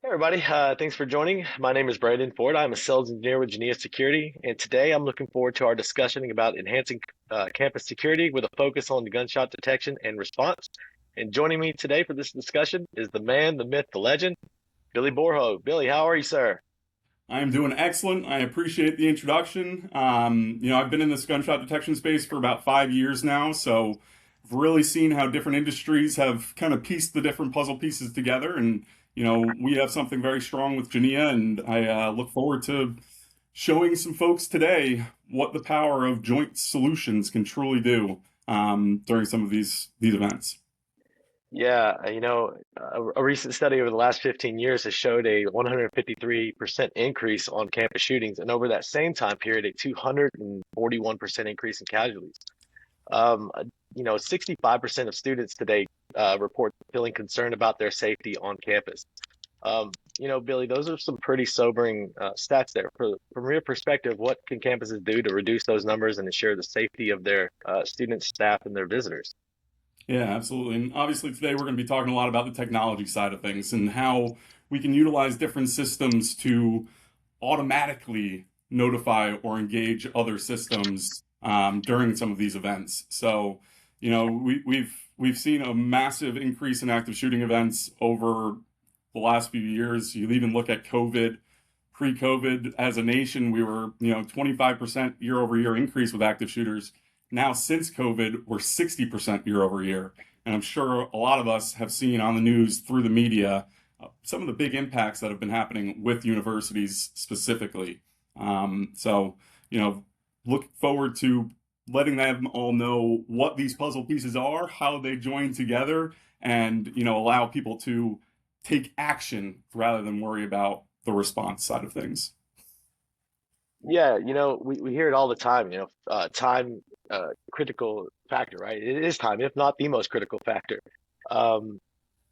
Hey everybody, thanks for joining. My name is Brandon Ford. I'm a sales engineer with Genea Security, and today I'm looking forward to our discussion about enhancing campus security with a focus on gunshot detection and response. And joining me today for this discussion is the man, the myth, the legend, Billy Borho. Billy, how are you, sir? I am doing excellent. I appreciate the introduction. I've been in this gunshot detection space for about 5 years now, so I've really seen how different industries have kind of pieced the different puzzle pieces together. And, we have something very strong with Genea, and I look forward to showing some folks today what the power of joint solutions can truly do during some of these events. Yeah, a recent study over the last 15 years has showed a 153% increase on campus shootings, and over that same time period, a 241% increase in casualties. Um, uh, 65% of students today report feeling concerned about their safety on campus. Billy, those are some pretty sobering stats there. From your perspective, what can campuses do to reduce those numbers and ensure the safety of their students, staff, and their visitors? Yeah, absolutely. And obviously, today we're going to be talking a lot about the technology side of things and how we can utilize different systems to automatically notify or engage other systems during some of these events. So, we've seen a massive increase in active shooting events over the last few years. You even look at COVID. Pre-COVID, as a nation, we were 25% year over year increase with active shooters. Now, since COVID, we're 60% year over year. And I'm sure a lot of us have seen on the news through the media some of the big impacts that have been happening with universities specifically. So, you know, look forward to letting them all know what these puzzle pieces are, how they join together, and, allow people to take action rather than worry about the response side of things. Yeah, we hear it all the time, time critical factor, right? It is time, if not the most critical factor. Um,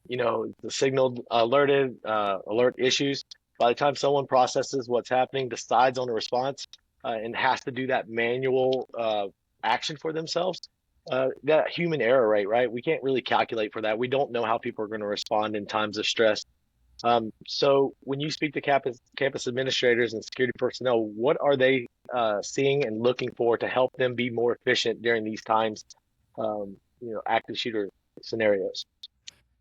the signal alerted, alert issues. By the time someone processes what's happening, decides on a response, and has to do that manual action for themselves, that human error rate, right? We can't really calculate for that. We don't know how people are going to respond in times of stress. So when you speak to campus administrators and security personnel, what are they seeing and looking for to help them be more efficient during these times, active shooter scenarios?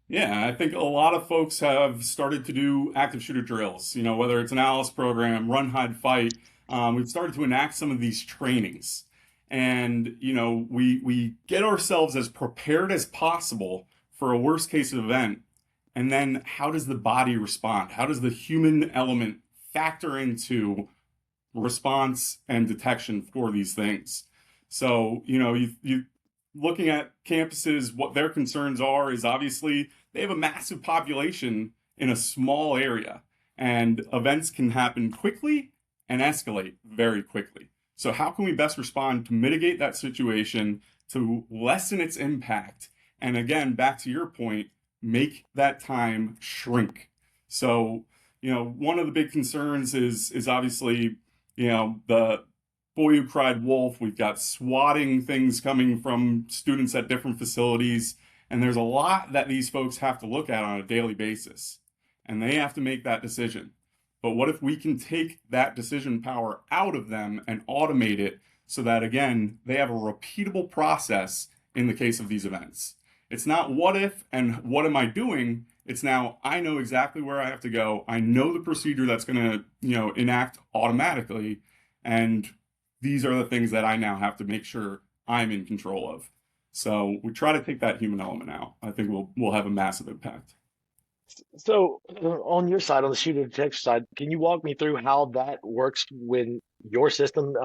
Yeah, I think a lot of folks have started to do active shooter drills, whether it's an ALICE program, run, hide, fight. We've started to enact some of these trainings. And, we get ourselves as prepared as possible for a worst case event. And then how does the body respond? How does the human element factor into response and detection for these things? So, you looking at campuses, what their concerns are is obviously they have a massive population in a small area, and events can happen quickly and escalate very quickly. So, how can we best respond to mitigate that situation, to lessen its impact? And again, back to your point, make that time shrink. So, one of the big concerns is obviously, the boy who cried wolf. We've got swatting things coming from students at different facilities. And there's a lot that these folks have to look at on a daily basis. And they have to make that decision. But what if we can take that decision power out of them and automate it so that, again, they have a repeatable process in the case of these events? It's not what if and what am I doing? It's now I know exactly where I have to go. I know the procedure that's going to, enact automatically. And these are the things that I now have to make sure I'm in control of. So we try to take that human element out. I think we'll have a massive impact. So, on your side, on the shooter detection side, can you walk me through how that works when your system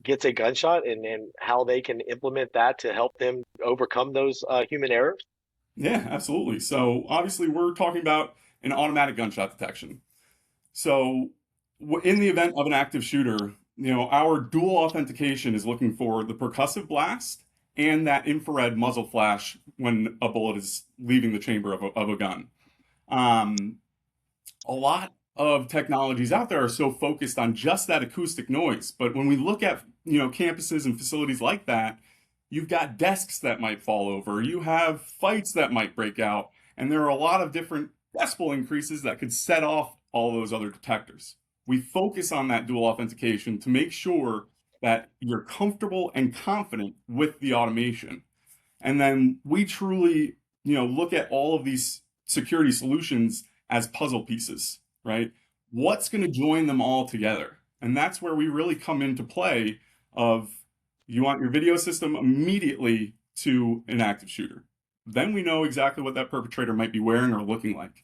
gets a gunshot and how they can implement that to help them overcome those human errors? Yeah, absolutely. So obviously we're talking about an automatic gunshot detection. So in the event of an active shooter, our dual authentication is looking for the percussive blast and that infrared muzzle flash when a bullet is leaving the chamber of a gun. Um, a lot of technologies out there are so focused on just that acoustic noise. But when we look at, campuses and facilities like that, you've got desks that might fall over, you have fights that might break out, and there are a lot of different decibel increases that could set off all those other detectors. We focus on that dual authentication to make sure that you're comfortable and confident with the automation. And then we truly, look at all of these security solutions as puzzle pieces, right? What's going to join them all together? And that's where we really come into play of you want your video system immediately to an active shooter. Then we know exactly what that perpetrator might be wearing or looking like.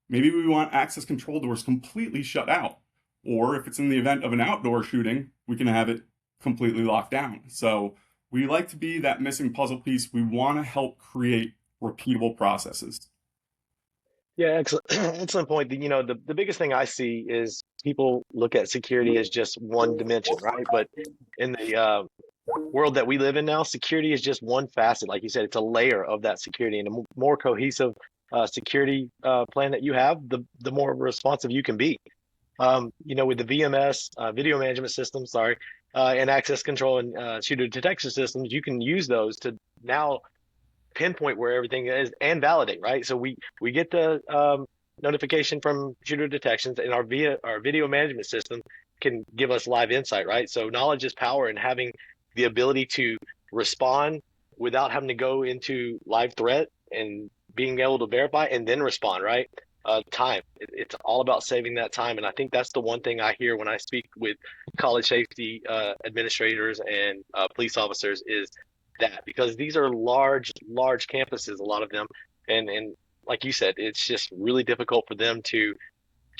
Maybe we want access control doors completely shut out. Or if it's in the event of an outdoor shooting, we can have it completely locked down. So we like to be that missing puzzle piece. We want to help create repeatable processes. Yeah, excellent, excellent point. The biggest thing I see is people look at security as just one dimension, right? But in the world that we live in now, security is just one facet. Like you said, it's a layer of that security, and the more cohesive security plan that you have, the more responsive you can be. With the VMS, video management systems, sorry, and access control and shooter detection systems, you can use those to now pinpoint where everything is and validate, right? So we get the notification from shooter detections, and our video management system can give us live insight, right? So knowledge is power, and having the ability to respond without having to go into live threat and being able to verify and then respond, right? Time. It's all about saving that time, and I think that's the one thing I hear when I speak with college safety administrators and police officers is that, because these are large campuses, a lot of them, and like you said, it's just really difficult for them to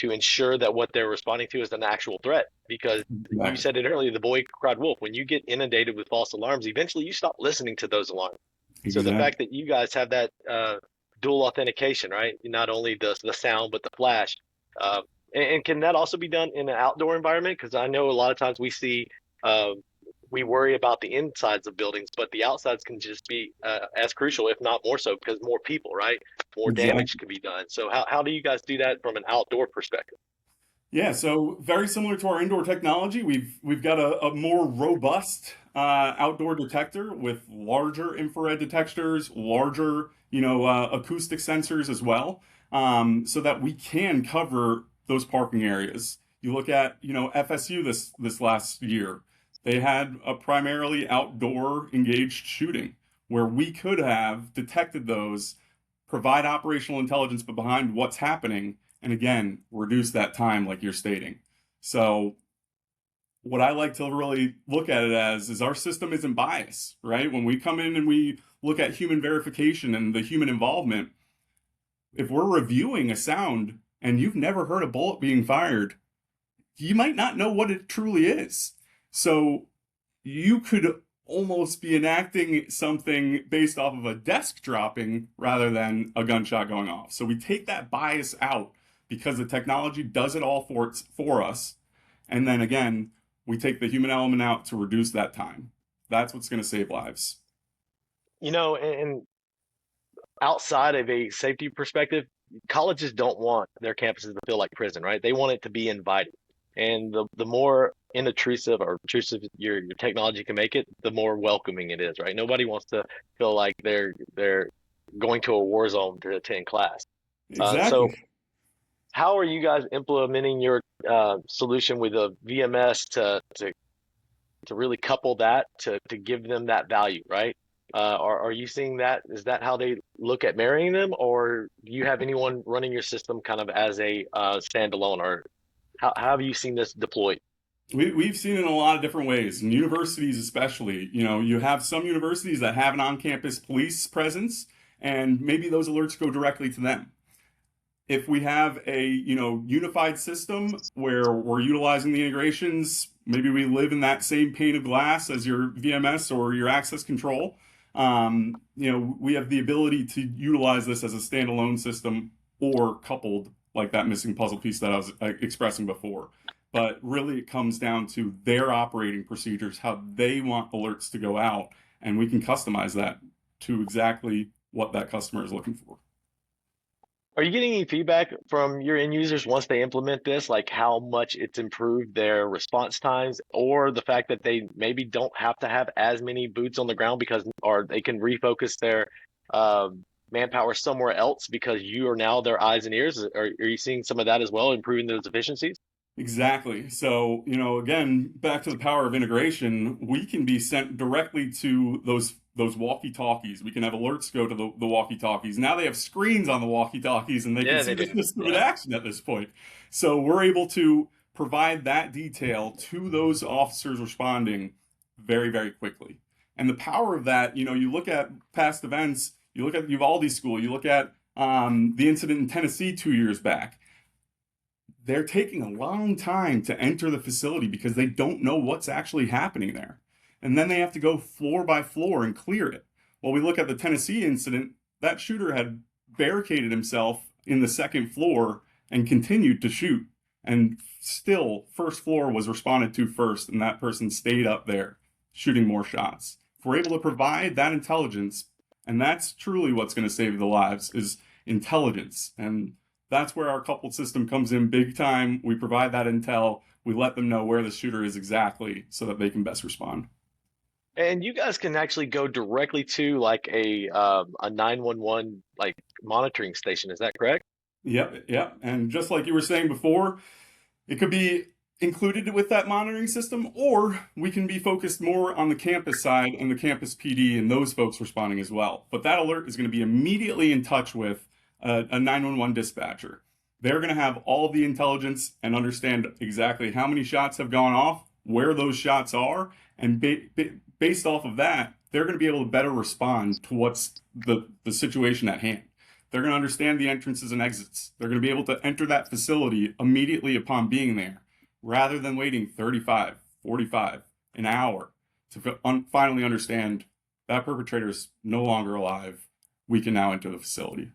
ensure that what they're responding to is an actual threat. Because you Exactly. said it earlier, the boy cried wolf. When you get inundated with false alarms, eventually you stop listening to those alarms. So the Exactly. fact that you guys have that dual authentication, right? Not only the sound but the flash, uh, and can that also be done in an outdoor environment? Because I know a lot of times we see uh, we worry about the insides of buildings, but the outsides can just be as crucial, if not more so, because more people, right? More damage Exactly. can be done. So how do you guys do that from an outdoor perspective? Yeah, so very similar to our indoor technology, we've got a more robust outdoor detector with larger infrared detectors, larger acoustic sensors as well, so that we can cover those parking areas. You look at FSU this last year, they had a primarily outdoor engaged shooting where we could have detected those, provide operational intelligence behind what's happening, and again, reduce that time like you're stating. So what I like to really look at it as is our system isn't biased, right? When we come in and we look at human verification and the human involvement, if we're reviewing a sound and you've never heard a bullet being fired, you might not know what it truly is. So you could almost be enacting something based off of a desk dropping rather than a gunshot going off. So we take that bias out because the technology does it all for us. And then again, we take the human element out to reduce that time. That's what's going to save lives. And outside of a safety perspective, colleges don't want their campuses to feel like prison, right? They want it to be inviting. And the more inintrusive or intrusive your technology can make it, the more welcoming it is, right? Nobody wants to feel like they're going to a war zone to attend class. So Exactly. how are you guys implementing your solution with a VMS to really couple that to give them that value, right? Are you seeing that? Is that how they look at marrying them, or do you have anyone running your system kind of as a standalone, or how have you seen this deployed? We've seen it in a lot of different ways, and universities especially. You have some universities that have an on-campus police presence, and maybe those alerts go directly to them. If we have a unified system where we're utilizing the integrations, maybe we live in that same pane of glass as your VMS or your access control. We have the ability to utilize this as a standalone system or coupled like that missing puzzle piece that I was expressing before. But really, it comes down to their operating procedures, how they want alerts to go out, and we can customize that to exactly what that customer is looking for. Are you getting any feedback from your end users once they implement this, like how much it's improved their response times, or the fact that they maybe don't have to have as many boots on the ground because, or they can refocus their manpower somewhere else because you are now their eyes and ears? Are you seeing some of that as well, improving those efficiencies? Exactly. So, again, back to the power of integration, we can be sent directly to those walkie-talkies. We can have alerts go to the walkie-talkies. Now they have screens on the walkie-talkies and they can Yeah, see they the do. system in Yeah. action at this point. So we're able to provide that detail to those officers responding very, very quickly. And the power of that, you look at past events, you look at Uvalde School, you look at the incident in Tennessee 2 years back. They're taking a long time to enter the facility because they don't know what's actually happening there. And then they have to go floor by floor and clear it. Well, we look at the Tennessee incident, that shooter had barricaded himself in the second floor and continued to shoot. And still, first floor was responded to first, and that person stayed up there shooting more shots. If we're able to provide that intelligence, and that's truly what's going to save the lives, is intelligence. And that's where our coupled system comes in big time. We provide that intel. We let them know where the shooter is exactly so that they can best respond. And you guys can actually go directly to like a 911 like monitoring station. Is that correct? Yep, yep. And just like you were saying before, it could be included with that monitoring system, or we can be focused more on the campus side and the campus PD and those folks responding as well. But that alert is going to be immediately in touch with a 911 dispatcher. They're going to have all of the intelligence and understand exactly how many shots have gone off, where those shots are, and based off of that, they're going to be able to better respond to what's the situation at hand. They're going to understand the entrances and exits. They're going to be able to enter that facility immediately upon being there, rather than waiting 35, 45, an hour to finally understand that perpetrator is no longer alive. We can now enter the facility.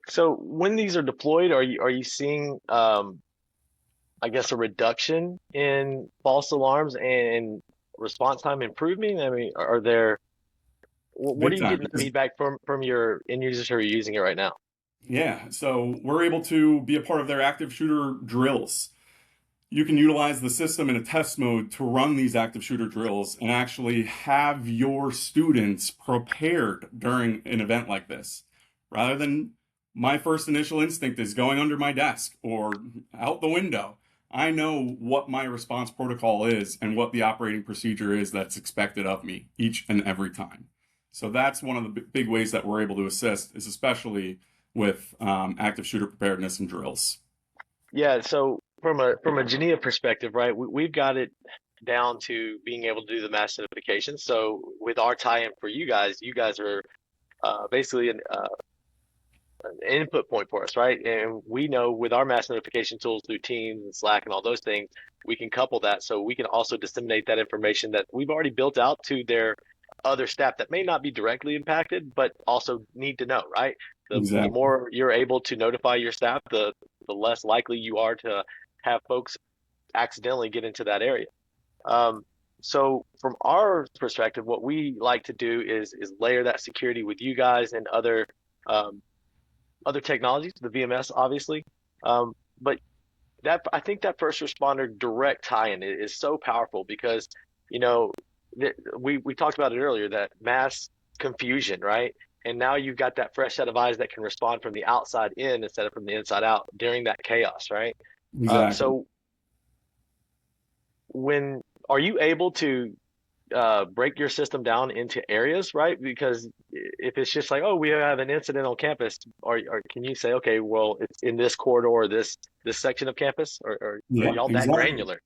So when these are deployed, are you seeing I guess a reduction in false alarms and response time improving? I mean, are there what are Big you time. getting the Because, feedback from your end users who are using it right now? yeah, so we're able to be a part of their active shooter drills. You can utilize the system in a test mode to run these active shooter drills and actually have your students prepared during an event like this. Rather than my first initial instinct is going under my desk or out the window, I know what my response protocol is and what the operating procedure is that's expected of me each and every time. So that's one of the big ways that we're able to assist, is especially with active shooter preparedness and drills. Yeah, so from a Genea perspective, right, we've got it down to being able to do the mass notification. So with our tie-in for you guys are basically an input point for us, right? And we know with our mass notification tools through Teams and Slack and all those things, we can couple that so we can also disseminate that information that we've already built out to their other staff that may not be directly impacted, but also need to know, right? The Exactly. more you're able to notify your staff, the less likely you are to have folks accidentally get into that area. Um, so from our perspective, what we like to do is layer that security with you guys and um, other technologies, the VMS obviously. But that I think that first responder direct tie-in is so powerful because you know we talked about it earlier, that mass confusion, right? And now you've got that fresh set of eyes that can respond from the outside in instead of from the inside out during that chaos, right? Exactly. So when are you able to break your system down into areas, right? Because if it's just like, oh, we have an incident on campus, or can you say, okay, well, it's in this corridor, or this section of campus, or are Yeah, y'all that exactly. granular?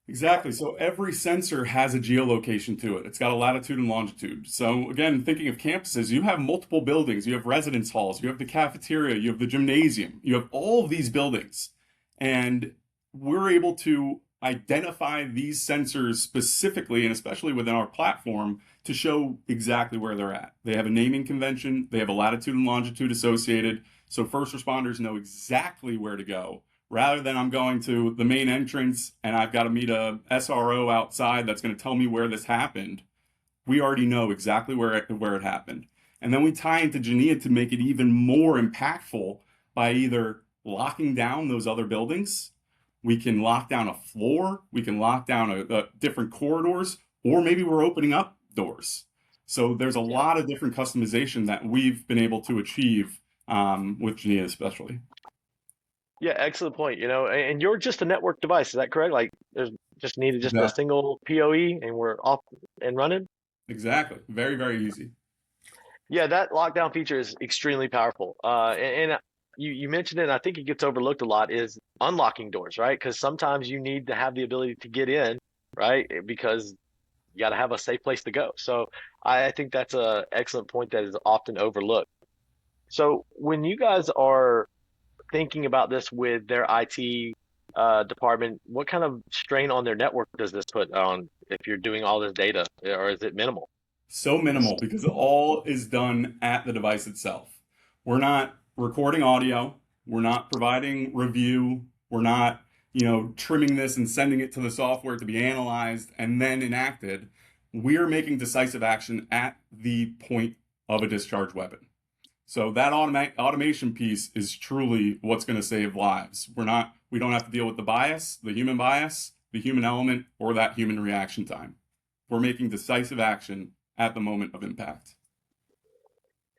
Exactly. So every sensor has a geolocation to it. It's got a latitude and longitude. So again, thinking of campuses, you have multiple buildings. You have residence halls, you have the cafeteria, you have the gymnasium, you have all of these buildings. And we're able to identify these sensors specifically, and especially within our platform, to show exactly where they're at. They have a naming convention, they have a latitude and longitude associated. So first responders know exactly where to go, rather than I'm going to the main entrance and I've got to meet a SRO outside that's going to tell me where this happened. We already know exactly where it happened. And then we tie into Genea to make it even more impactful by either locking down those other buildings. We can lock down a floor. We can lock down different corridors, or maybe we're opening up doors. So there's a Yeah. lot of different customization that we've been able to achieve with Genea especially. Yeah, excellent point. And you're just a network device, is that correct? Like there's just needed just a Exactly. single PoE and we're off and running? Exactly. Very, very easy. Yeah, that lockdown feature is extremely powerful. And you mentioned it, and I think it gets overlooked a lot, is unlocking doors, right? Because sometimes you need to have the ability to get in, right? Because you got to have a safe place to go. So I think that's a excellent point that is often overlooked. So when you guys are thinking about this with their IT department, what kind of strain on their network does this put on if you're doing all this data, or is it minimal? So minimal because all is done at the device itself. We're not recording audio. We're not providing review. We're not, trimming this and sending it to the software to be analyzed and then enacted. We're making decisive action at the point of a discharge weapon. So that automation piece is truly what's going to save lives. We don't have to deal with the human element, or that human reaction time. We're making decisive action at the moment of impact.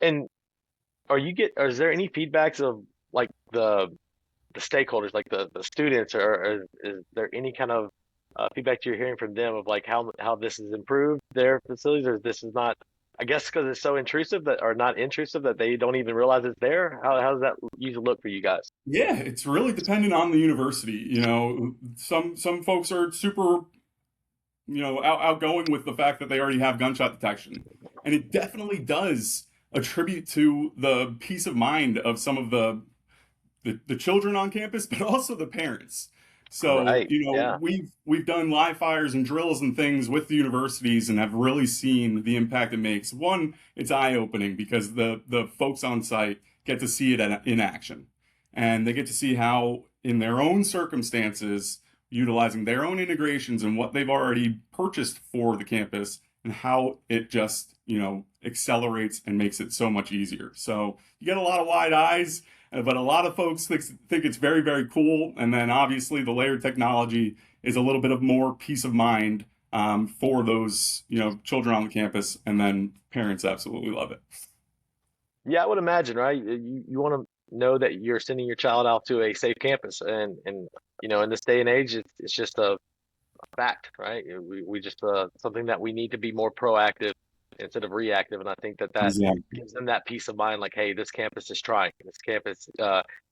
And or is there any feedbacks of like the stakeholders, like the students, or is there any kind of feedback you're hearing from them of like how this has improved their facilities, or this is not, I guess because it's so intrusive that, or not intrusive, that they don't even realize it's there? How does that usually look for you guys? Yeah, it's really dependent on the university. Some folks are super, outgoing with the fact that they already have gunshot detection, and it definitely does attribute to the peace of mind of some of the children on campus, but also the parents. So, Right. Yeah. we've done live fires and drills and things with the universities and have really seen the impact it makes. One, it's eye-opening because the folks on site get to see it in action. And they get to see how, in their own circumstances, utilizing their own integrations and what they've already purchased for the campus, and how it just, accelerates and makes it so much easier. So you get a lot of wide eyes, but a lot of folks think it's very, very cool. And then obviously the layered technology is a little bit of more peace of mind for those, children on the campus, and then parents absolutely love it. Yeah, I would imagine, right? You want to know that you're sending your child out to a safe campus, and in this day and age, it's just a fact, right? We just something that we need to be more proactive instead of reactive, and I think that Exactly. gives them that peace of mind, like, hey, this campus is trying, this campus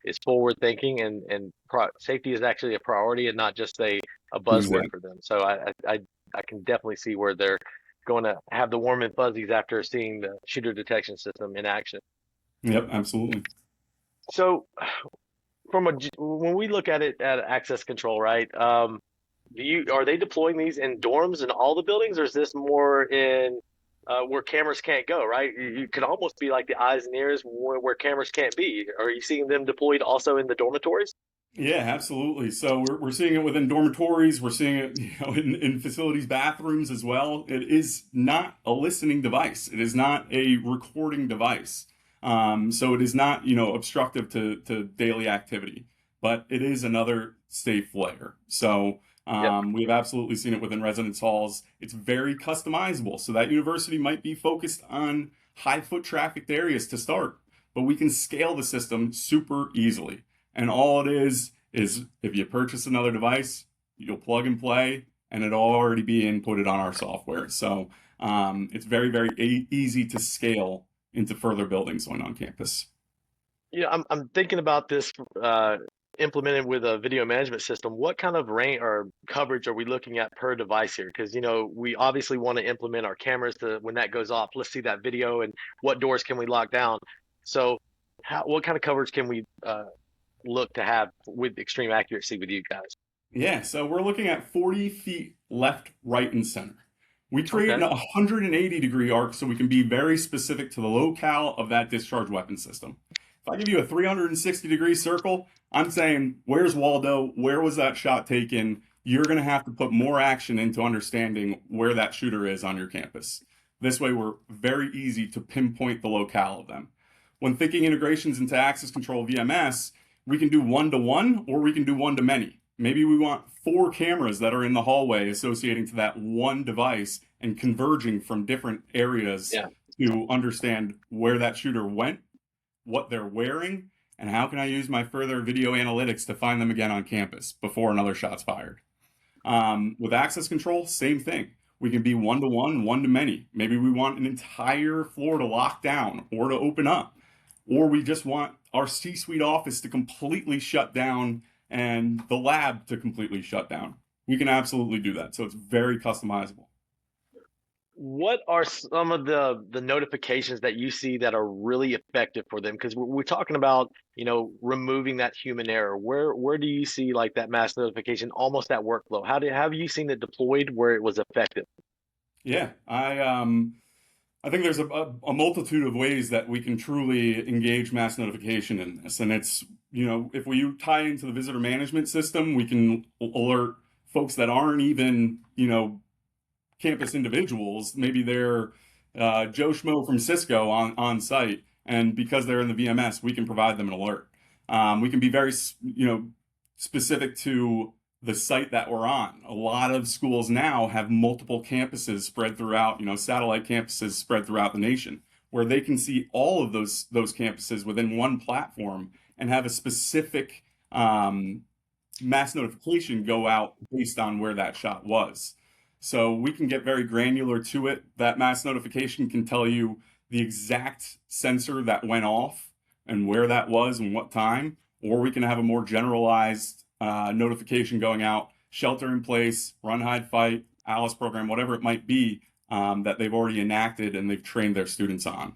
is forward thinking, and safety is actually a priority and not just a buzzword Exactly. for them. So I can definitely see where they're going to have the warm and fuzzies after seeing the shooter detection system in action. Yep, absolutely. So when we look at it at access control, right? Are they deploying these in dorms in all the buildings, or is this more in where cameras can't go, right? You could almost be like the eyes and ears where cameras can't be. Are you seeing them deployed also in the dormitories? Yeah, absolutely. So we're seeing it within dormitories. We're seeing it, in facilities, bathrooms as well. It is not a listening device. It is not a recording device. So it is not, obstructive to daily activity, but it is another safe layer. So Yep. we've absolutely seen it within residence halls. It's very customizable. So that university might be focused on high foot trafficked areas to start, but we can scale the system super easily. And all it is if you purchase another device, you'll plug and play, and it'll already be inputted on our software. So it's very, very easy to scale into further buildings when on campus. I'm thinking about this implemented with a video management system. What kind of range or coverage are we looking at per device here? Because we obviously want to implement our cameras to when that goes off. Let's see that video and what doors can we lock down. So, what kind of coverage can we look to have with extreme accuracy with you guys? Yeah, so we're looking at 40 feet left, right, and center. We create Okay. a 180-degree arc so we can be very specific to the locale of that discharge weapon system. If I give you a 360-degree circle, I'm saying, where's Waldo? Where was that shot taken? You're going to have to put more action into understanding where that shooter is on your campus. This way, we're very easy to pinpoint the locale of them. When thinking integrations into access control VMS, we can do one to one or we can do one to many. Maybe we want 4 cameras that are in the hallway associating to that one device and converging from different areas Yeah. to understand where that shooter went, what they're wearing, and how can I use my further video analytics to find them again on campus before another shot's fired. With access control, same thing. We can be one to one, one to many. Maybe we want an entire floor to lock down or to open up, or we just want our C-suite office to completely shut down and the lab to completely shut down. We can absolutely do that. So it's very customizable. What are some of the notifications that you see that are really effective for them? Because we're talking about, removing that human error. Where do you see like that mass notification, almost that workflow? Have you seen it deployed where it was effective? Yeah, I think there's a multitude of ways that we can truly engage mass notification in this. And it's, if we tie into the visitor management system, we can alert folks that aren't even, campus individuals. Maybe they're Joe Schmo from Cisco on site. And because they're in the VMS, we can provide them an alert. We can be very, specific to the site that we're on. A lot of schools now have multiple campuses spread throughout, satellite campuses spread throughout the nation, where they can see all of those campuses within one platform and have a specific mass notification go out based on where that shot was. So we can get very granular to it. That mass notification can tell you the exact sensor that went off and where that was and what time, or we can have a more generalized notification going out, shelter in place, run, hide, fight, ALICE program, whatever it might be, that they've already enacted and they've trained their students on.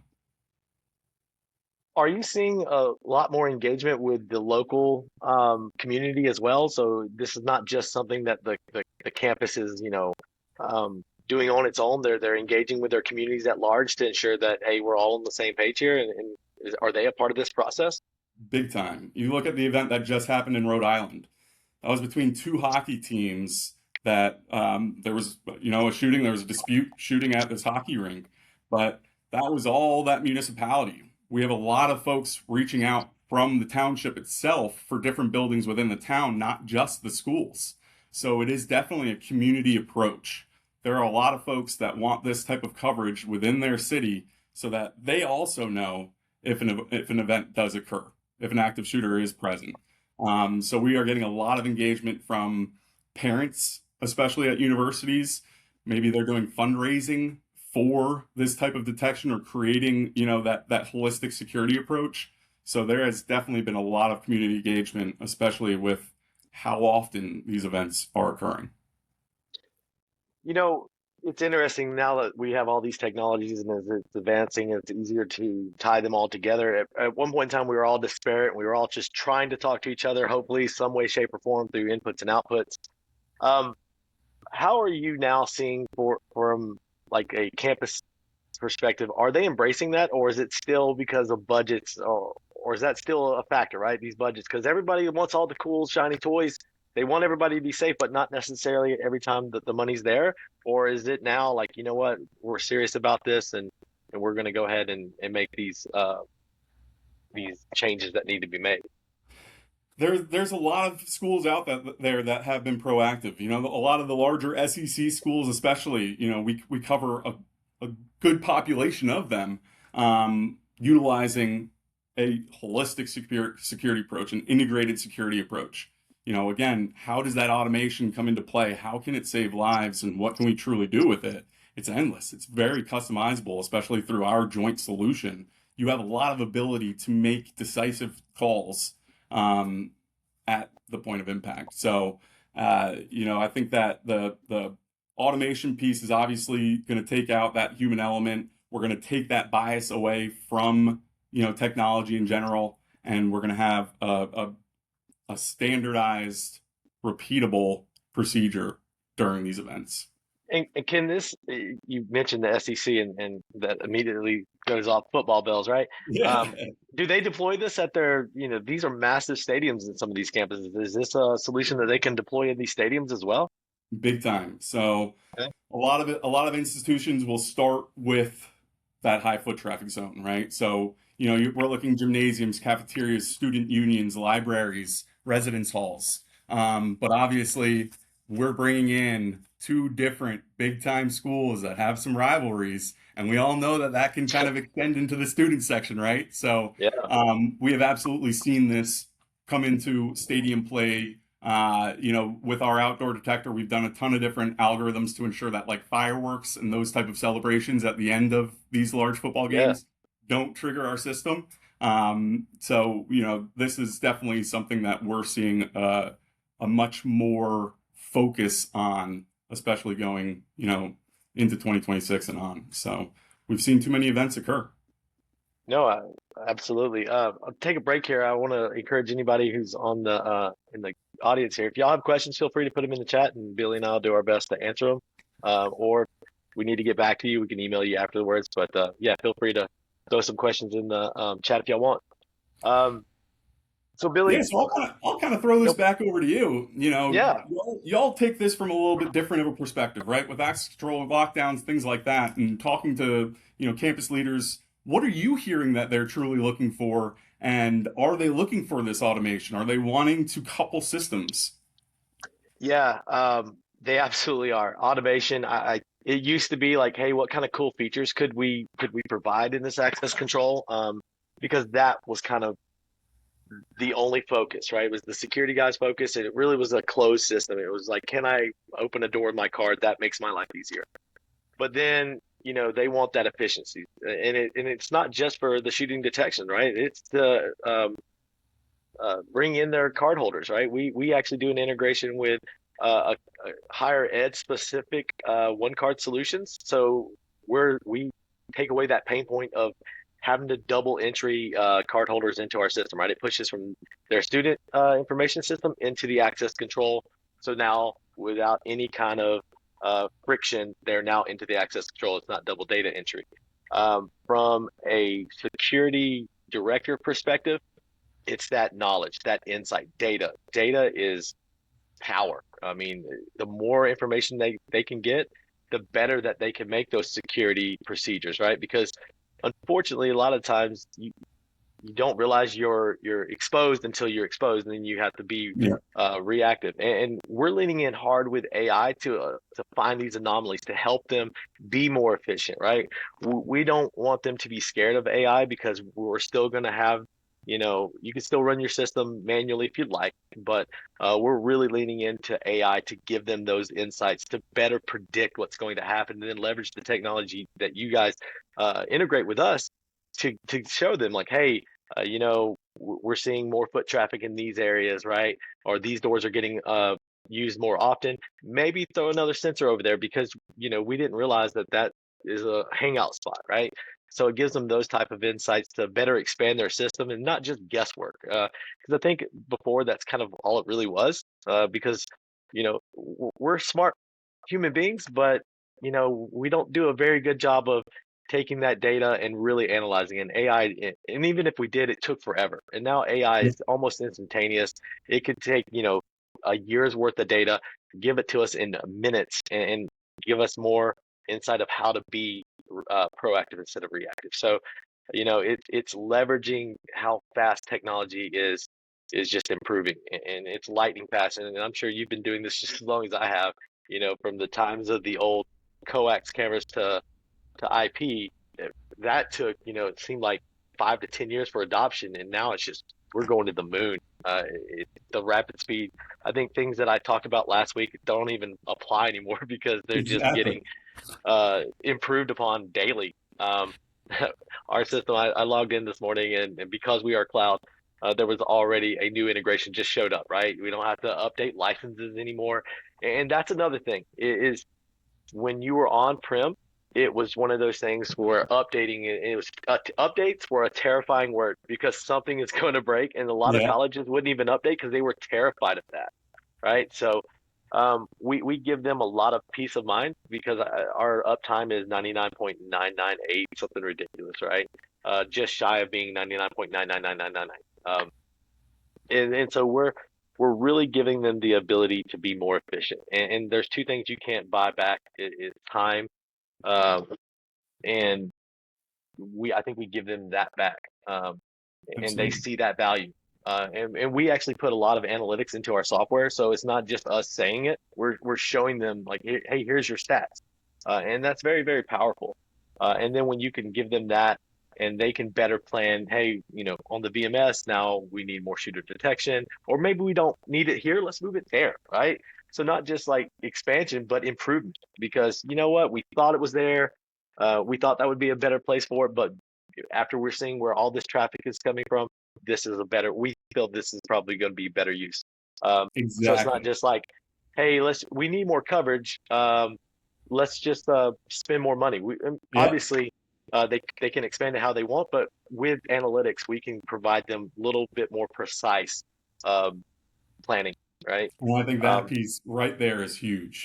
Are you seeing a lot more engagement with the local community as well? So this is not just something that the campus is, doing on its own. They're engaging with their communities at large to ensure that, hey, we're all on the same page here. And are they a part of this process? Big time. You look at the event that just happened in Rhode Island. That was between 2 hockey teams that there was, a shooting. There was a dispute shooting at this hockey rink, but that was all that municipality. We have a lot of folks reaching out from the township itself for different buildings within the town, not just the schools. So it is definitely a community approach. There are a lot of folks that want this type of coverage within their city so that they also know if an event does occur, if an active shooter is present. So we are getting a lot of engagement from parents, especially at universities. Maybe they're doing fundraising for this type of detection or creating, that holistic security approach. So there has definitely been a lot of community engagement, especially with how often these events are occurring. It's interesting now that we have all these technologies and as it's advancing, it's easier to tie them all together. At one point in time, we were all disparate. We were all just trying to talk to each other, hopefully some way, shape, or form through inputs and outputs. Um, how are you now seeing from like a campus perspective? Are they embracing that, or is it still because of budgets, or is that still a factor, right? These budgets, because everybody wants all the cool, shiny toys. They want everybody to be safe, but not necessarily every time that the money's there. Or is it now like, you know what, we're serious about this and we're going to go ahead and make these changes that need to be made? There's a lot of schools out there that have been proactive. A lot of the larger SEC schools, especially, we cover a good population of them, utilizing a holistic security approach, an integrated security approach. Again, how does that automation come into play? How can it save lives, and what can we truly do with it? It's endless. It's very customizable, especially through our joint solution. You have a lot of ability to make decisive calls at the point of impact. So, I think that the automation piece is obviously going to take out that human element. We're going to take that bias away from technology in general, and we're going to have a standardized, repeatable procedure during these events. And can this, you mentioned the SEC and that immediately goes off football bells, right? Yeah, Um, do they deploy this at their, these are massive stadiums in some of these campuses. Is this a solution that they can deploy in these stadiums as well? big time. So Okay. a lot of institutions will start with that high foot traffic zone, right? So, we're looking gymnasiums, cafeterias, student unions, libraries, residence halls. But obviously, we're bringing in two different big time schools that have some rivalries, and we all know that that can kind of extend into the student section, right? So Yeah, we have absolutely seen this come into stadium play. With our outdoor detector, we've done a ton of different algorithms to ensure that like fireworks and those type of celebrations at the end of these large football yeah. games don't trigger our system. This is definitely something that we're seeing a much more focus on, especially going, into 2026 and on. So we've seen too many events occur. No, absolutely. I'll take a break here. I want to encourage anybody who's on the in the audience here. If y'all have questions, feel free to put them in the chat, and Billy and I'll do our best to answer them. Or if we need to get back to you, we can email you afterwards. But yeah, feel free to throw some questions in the chat if y'all want. Um, so Yeah, Billy, so I'll kind of throw this nope, back over to you. yeah, Y'all take this from a little bit different of a perspective, right? With access control, lockdowns, things like that, and talking to, campus leaders, what are you hearing that they're truly looking for? And are they looking for this automation? Are they wanting to couple systems? yeah, they absolutely are. Automation, it used to be like, hey, what kind of cool features could we provide in this access control? Because that was kind of the only focus, right? It was the security guy's focus, and it really was a closed system. It was like, can I open a door with my card? That makes my life easier. But then, they want that efficiency, and it's not just for the shooting detection, right? It's to bring in their card holders, right? We actually do an integration with a higher ed specific one card solutions, so we take away that pain point of having to double entry card holders into our system, right? It pushes from their student information system into the access control. So now, without any kind of friction, they're now into the access control. It's not double data entry. From a security director perspective, it's that knowledge, that insight, data. Data is power. I mean, the more information they can get, the better that they can make those security procedures, right? Because unfortunately, a lot of times you don't realize you're exposed until you're exposed, and then you have to be Yeah. reactive. And we're leaning in hard with AI to find these anomalies to help them be more efficient, right? We don't want them to be scared of AI because we're still going to have, you can still run your system manually if you'd like, but we're really leaning into AI to give them those insights to better predict what's going to happen, and then leverage the technology that you guys integrate with us to show them like, hey, we're seeing more foot traffic in these areas, right? Or these doors are getting used more often. Maybe throw another sensor over there because we didn't realize that that is a hangout spot, right? So it gives them those type of insights to better expand their system and not just guesswork. Because I think before that's kind of all it really was. Because we're smart human beings, but we don't do a very good job of taking that data and really analyzing it. And AI, and even if we did, it took forever. And now AI is almost instantaneous. It could take, a year's worth of data, give it to us in minutes, and give us more insight of how to be proactive instead of reactive. So, it's leveraging how fast technology is just improving, and it's lightning fast. And I'm sure you've been doing this just as long as I have, from the times of the old coax cameras to IP. That took, it seemed like 5 to 10 years for adoption, and now it's just we're going to the moon. The rapid speed. I think things that I talked about last week don't even apply anymore because they're just Exactly. getting improved upon daily. Our system, I logged in this morning, and because we are cloud, there was already a new integration just showed up, right? We don't have to update licenses anymore. And that's another thing is when you were on prem, it was one of those things where updating it was updates were a terrifying word because something is going to break, and a lot of Yeah. colleges wouldn't even update because they were terrified of that, right? So we give them a lot of peace of mind because our uptime is 99.998, something ridiculous, right? Just shy of being 99.99999. And so we're really giving them the ability to be more efficient. And there's two things you can't buy back. It's time, um, and I think we give them that back, and they Absolutely. see that value. And we actually put a lot of analytics into our software, so it's not just us saying it. We're showing them like, hey, here's your stats, and that's very, very powerful. And then when you can give them that, and they can better plan, hey, on the VMS now we need more shooter detection, or maybe we don't need it here. Let's move it there, right? So not just like expansion, but improvement. Because you know what, we thought it was there, we thought that would be a better place for it, but after we're seeing where all this traffic is coming from, this is a better, we feel this is probably going to be better use. So it's not Exactly. just like, hey, we need more coverage. Let's just spend more money. Yep. Obviously, they can expand it how they want, but with analytics, we can provide them a little bit more precise um, planning, right? Well, I think that Um, piece right there is huge.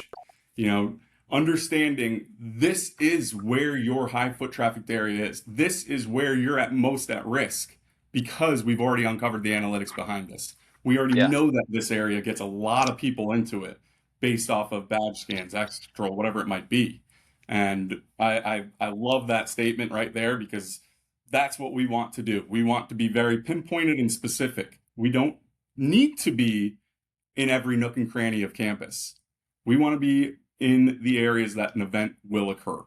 You know, understanding this is where your high foot trafficked area is. This is where you're at most at risk because we've already uncovered the analytics behind this. We already yeah, know that this area gets a lot of people into it based off of badge scans, access control, whatever it might be. And I love that statement right there because that's what we want to do. We want to be very pinpointed and specific. We don't need to be in every nook and cranny of campus. We want to be in the areas that an event will occur.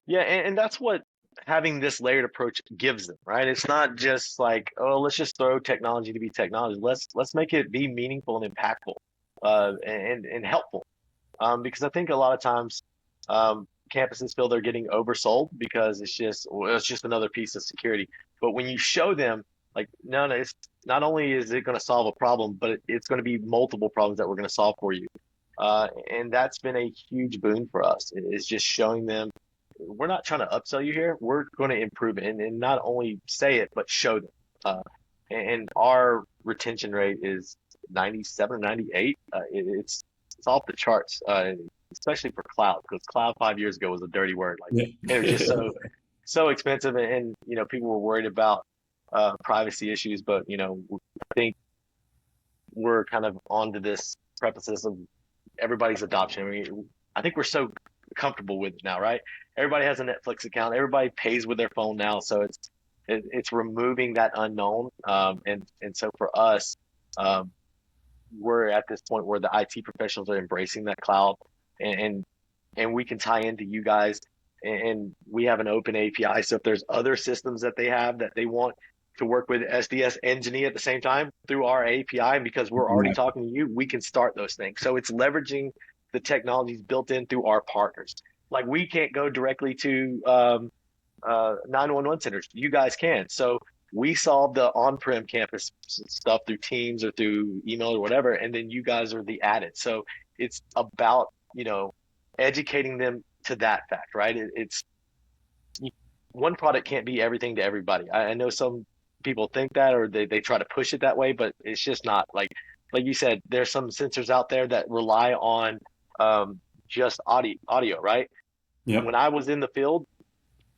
yeah, and that's what having this layered approach gives them, right? It's not just like, oh, let's just throw technology to be technology. Let's make it be meaningful and impactful, and helpful. Because I think a lot of times campuses feel they're getting oversold because it's just another piece of security. But when you show them, like, no, no, it's not only is it going to solve a problem, but it's going to be multiple problems that we're going to solve for you. And that's been a huge boon for us. It's just showing them we're not trying to upsell you here. We're going to improve it, and not only say it, but show them. And our retention rate is 97 or 98. It's off the charts, especially for cloud, because cloud 5 years ago was a dirty word. Like, Yeah. it was just so expensive, and people were worried about privacy issues. But I think we're kind of onto this premises of everybody's adoption. I think we're so comfortable with it now, right? Everybody has a Netflix account. Everybody pays with their phone now, so it's removing that unknown. And so for us, um, we're at this point where the IT professionals are embracing that cloud, and and, and we can tie into you guys, and we have an open API. So if there's other systems that they have that they want to work with SDS and Genea at the same time through our API, and because we're already Exactly. talking to you, we can start those things. So it's leveraging the technologies built in through our partners. Like, we can't go directly to 911 centers. You guys can. So we solve the on-prem campus stuff through Teams or through email or whatever, and then you guys are the added. So it's about, educating them to that fact, right? It's one product can't be everything to everybody. I know some people think that, or they try to push it that way, but it's just not. Like you said, there's some sensors out there that rely on um, just audio, right? When Yep. I was in the field,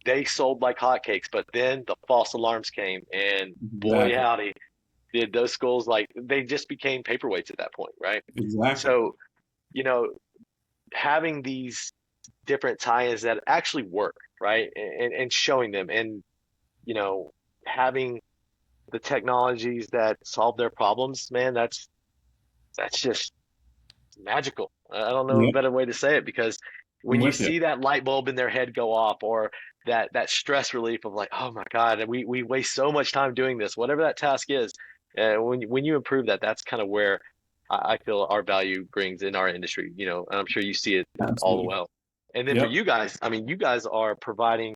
they sold like hotcakes, but then the false alarms came, and boy Exactly. howdy, did those schools, like, they just became paperweights at that point, right? Exactly. So, you know, having these different tie-ins that actually work, right? And showing them, and you know, having the technologies that solve their problems, man, that's just magical. I don't know a Yep. better way to say it, because I'm when you with you. see that light bulb in their head go off, or that stress relief of like, oh my God, and we waste so much time doing this, whatever that task is, when you improve that, that's kind of where I feel our value brings in our industry, and I'm sure you see it all the Absolutely. well. And then for Yep. you guys, I mean, you guys are providing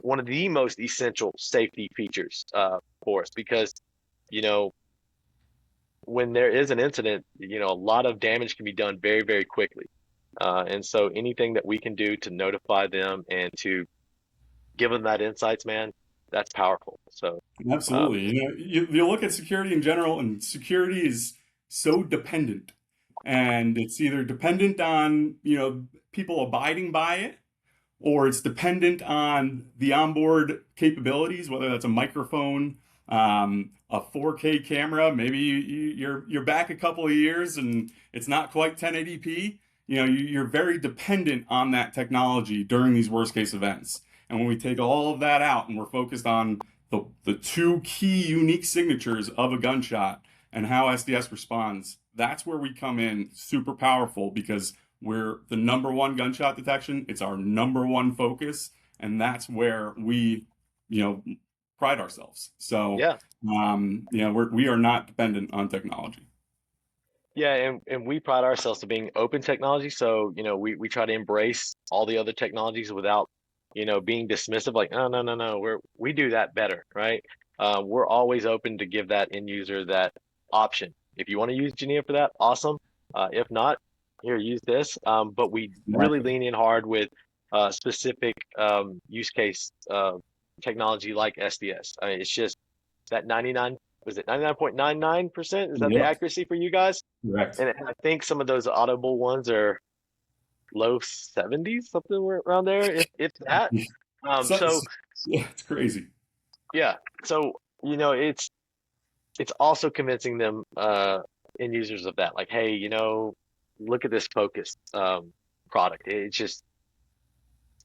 one of the most essential safety features for us, because you know when there is an incident, a lot of damage can be done very, very quickly. And so anything that we can do to notify them and to give them that insights, man, that's powerful. So, um, Absolutely. You look at security in general, and security is so dependent. And it's either dependent on, people abiding by it, or it's dependent on the onboard capabilities, whether that's a microphone, a 4K camera. Maybe you're back a couple of years and it's not quite 1080p. You're very dependent on that technology during these worst case events. And when we take all of that out and we're focused on the two key unique signatures of a gunshot and how SDS responds, that's where we come in super powerful because we're the number one gunshot detection. It's our number one focus, and that's where we, you know, pride ourselves. So, Yeah. we are not dependent on technology. Yeah, and we pride ourselves to being open technology. So, we try to embrace all the other technologies without, being dismissive, like, no, no, no, no, we do that better, right? We're always open to give that end user that option. If you want to use Genea for that, awesome. If not, here, use this. But we really Exactly. lean in hard with specific use case technology like SDS. I mean, it's just that 99, was it 99.99%? Is that the Yep. accuracy for you guys? Correct. And I think some of those audible ones are low 70s, something around there, if that. So, So yeah, it's crazy. yeah, so it's also convincing them end users of that, like, hey, look at this focused product. It's just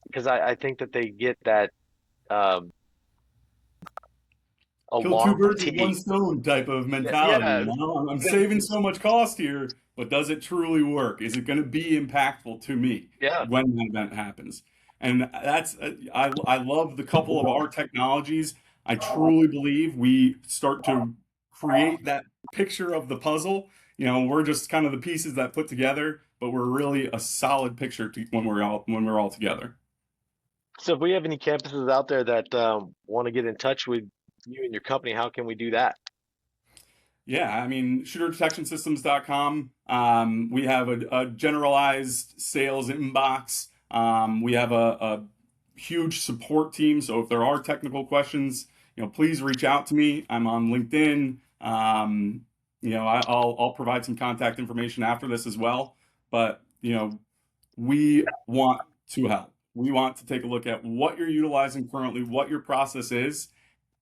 because I think that they get that um, Kill two alarm birds with one fatigue. stone type of Yeah, mentality. yeah, I'm saving so much cost here, but does it truly work? Is it going to be impactful to me yeah. when that event happens? And I love the couple of our technologies. I truly believe we start to create that picture of the puzzle. We're just kind of the pieces that put together, but we're really a solid picture when we're all together. So if we have any campuses out there that want to get in touch with you and your company, how can we do that? Yeah, I mean, shooterdetectionsystems.com. We have a generalized sales inbox. We have a huge support team. So if there are technical questions, please reach out to me. I'm on LinkedIn. I'll provide some contact information after this as well. But we want to help. We want to take a look at what you're utilizing currently, what your process is,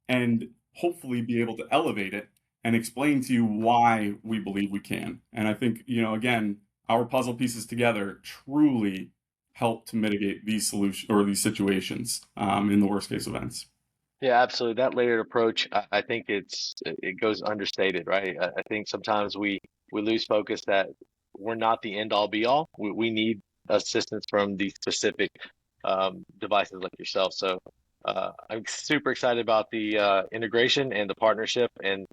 and hopefully be able to elevate it and explain to you why we believe we can. And I think, again, our puzzle pieces together truly help to mitigate these solutions or these situations in the worst case events. Yeah, absolutely. That layered approach, I think it goes understated, right? I think sometimes we lose focus that we're not the end all be all. We need assistance from these specific devices like yourself. So I'm super excited about the integration and the partnership. And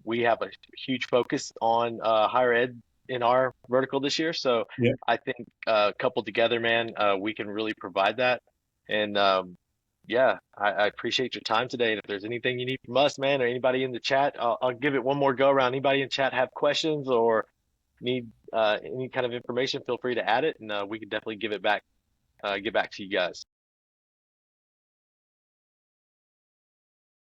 we have a huge focus on higher ed in our vertical this year. So Yeah. I think coupled together, man, we can really provide that. And yeah, I appreciate your time today. And if there's anything you need from us, man, or anybody in the chat, I'll give it one more go around. Anybody in chat have questions or need any kind of information, feel free to add it, and we can definitely give it back, get back to you guys.